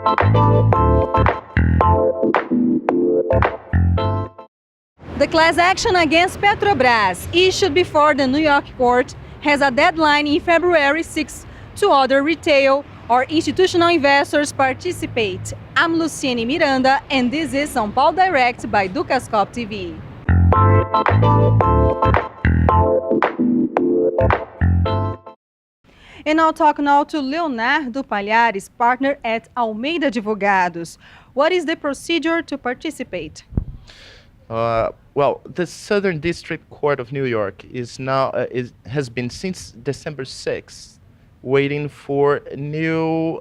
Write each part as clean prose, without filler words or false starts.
The class action against Petrobras, issued before the New York court, has a deadline in February 6 to other retail or institutional investors participate. I'm Luciene Miranda, and this is São Paulo Direct by Dukascopy TV. And I'll talk now to Leonardo Palhares, partner at Almeida Advogados. What is the procedure to participate? Well, the Southern District Court of New York has been since December 6th waiting for new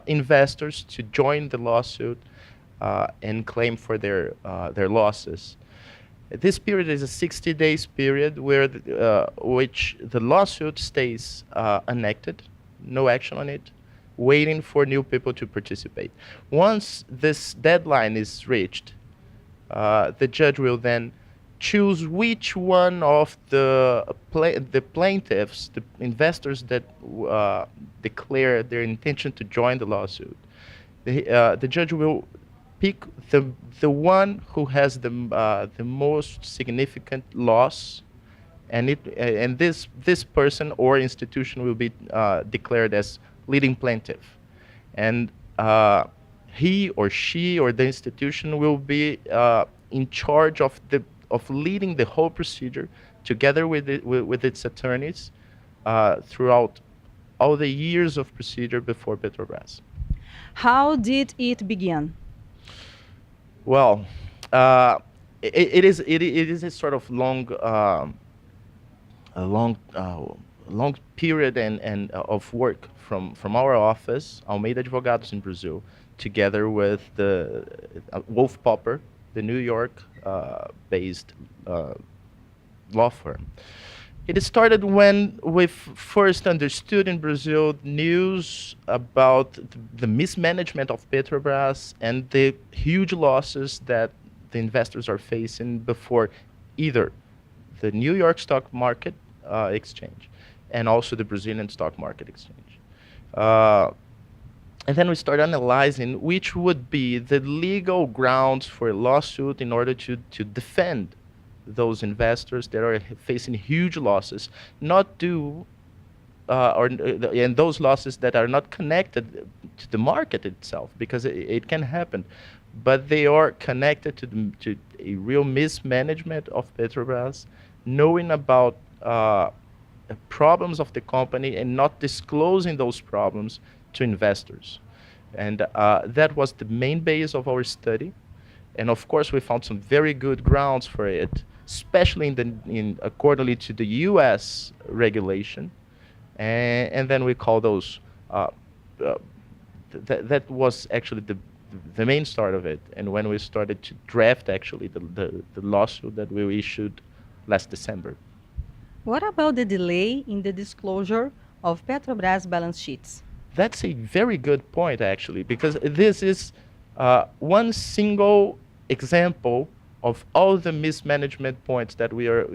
investors to join the lawsuit and claim for their losses. This period is a 60 days period where which the lawsuit stays enacted, no action on it, waiting for new people to participate. Once this deadline is reached, the judge will then choose which one of the plaintiffs, the investors that declare their intention to join the lawsuit. The judge will pick the one who has the most significant loss, and this person or institution will be declared as leading plaintiff, and he or she or the institution will be in charge of leading the whole procedure together with its attorneys throughout all the years of procedure before Petrobras. How did it begin? Well, it is a sort of long period and of work from our office, Almeida Advogados in Brazil, together with the Wolf Popper, the New York based law firm. It started when we first understood in Brazil news about the mismanagement of Petrobras and the huge losses that the investors are facing before either the New York stock market exchange and also the Brazilian stock market exchange. And then we started analyzing which would be the legal grounds for a lawsuit in order to defend those investors that are facing huge losses, not due, and those losses that are not connected to the market itself, because it can happen, but they are connected to a real mismanagement of Petrobras, knowing about problems of the company and not disclosing those problems to investors. And that was the main base of our study. And of course, we found some very good grounds for it, especially accordingly to the U.S. regulation. And then we call those, that was actually the main start of it. And when we started to draft actually the lawsuit that we issued last December. What about the delay in the disclosure of Petrobras balance sheets? That's a very good point, actually, because this is one single example of all the mismanagement points that we are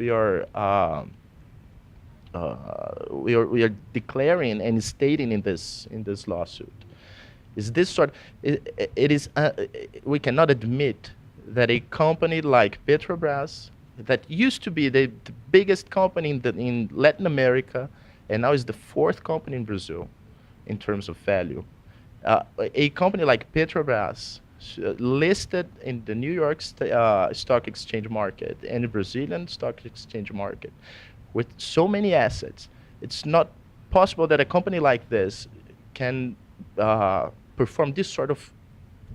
declaring and stating in this lawsuit. Is this sort? We cannot admit that a company like Petrobras, that used to be the biggest company in Latin America, and now is the fourth company in Brazil in terms of value. A company like Petrobras, listed in the New York stock exchange market and the Brazilian stock exchange market, with so many assets, it's not possible that a company like this can perform this sort of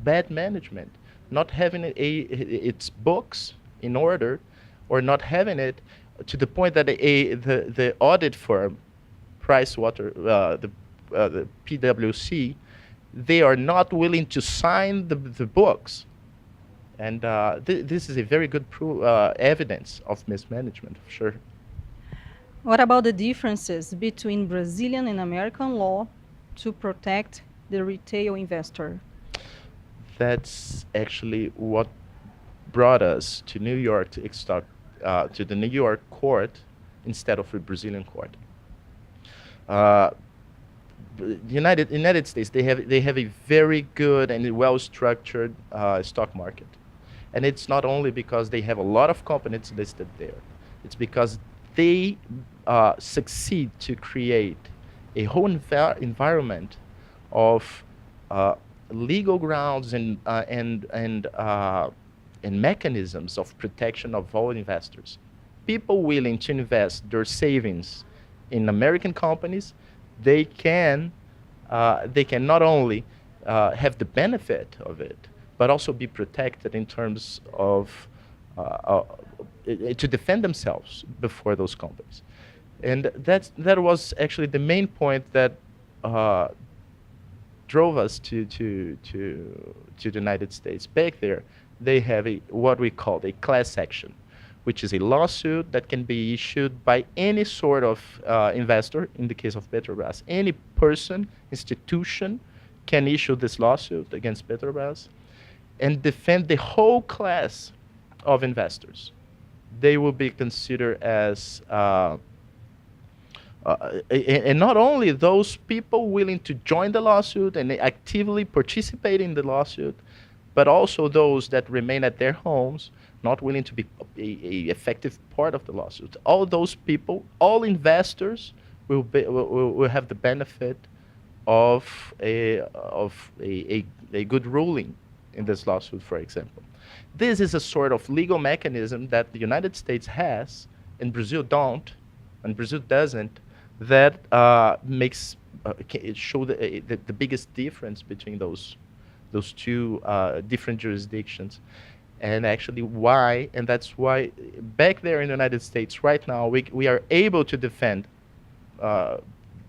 bad management, not having its books in order, or not having it to the point that the audit firm, the PwC, they are not willing to sign the books. And this is a very good evidence of mismanagement, for sure. What about the differences between Brazilian and American law to protect the retail investor? That's actually what brought us to New York to the New York court instead of the Brazilian court. United States, they have a very good and well structured stock market, and it's not only because they have a lot of companies listed there. It's because they succeed to create a whole environment of legal grounds and mechanisms of protection of all investors. People willing to invest their savings in American companies, they can not only have the benefit of it, but also be protected in terms of to defend themselves before those companies. And that was actually the main point that drove us to the United States. Back there, they have what we call a class action, which is a lawsuit that can be issued by any sort of investor. In the case of Petrobras, any person, institution can issue this lawsuit against Petrobras and defend the whole class of investors. They will be considered as and not only those people willing to join the lawsuit and actively participate in the lawsuit, but also those that remain at their homes, not willing to be a effective part of the lawsuit. All those people, all investors, will have the benefit of a good ruling in this lawsuit, for example. This is a sort of legal mechanism that the United States has, and Brazil don't, and Brazil doesn't, that makes show the biggest difference between those two different jurisdictions. And actually why, and that's why back there in the United States right now, we are able to defend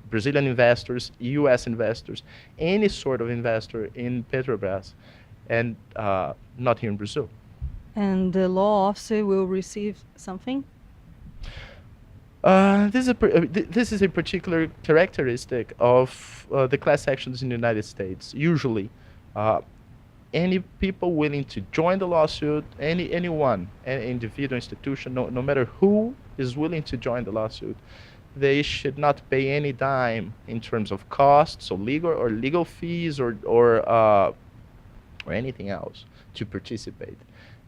Brazilian investors, US investors, any sort of investor in Petrobras, and not here in Brazil. And the law officer will receive something? This is a particular characteristic of the class actions in the United States. Usually, any people willing to join the lawsuit, anyone, any individual, institution, no matter who is willing to join the lawsuit, they should not pay any dime in terms of costs, so legal fees or anything else to participate.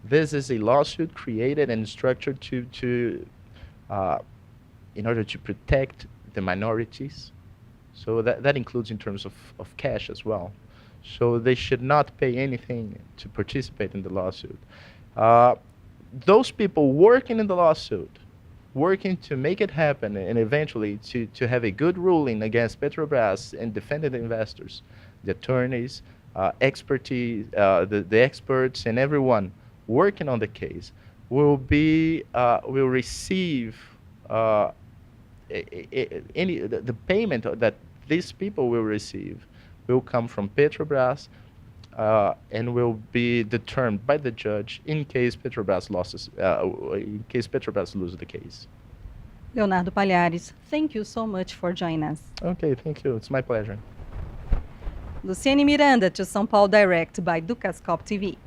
This is a lawsuit created and structured to in order to protect the minorities. So that includes in terms of cash as well. So they should not pay anything to participate in the lawsuit. Those people working in the lawsuit, working to make it happen and eventually to have a good ruling against Petrobras and defending the investors, the attorneys, expertise, the experts and everyone working on the case will receive the payment that these people will receive will come from Petrobras and will be determined by the judge in case Petrobras loses the case. Leonardo Palhares, thank you so much for joining us. Okay, thank you. It's my pleasure. Luciane Miranda to São Paulo Direct by Dukascopy TV.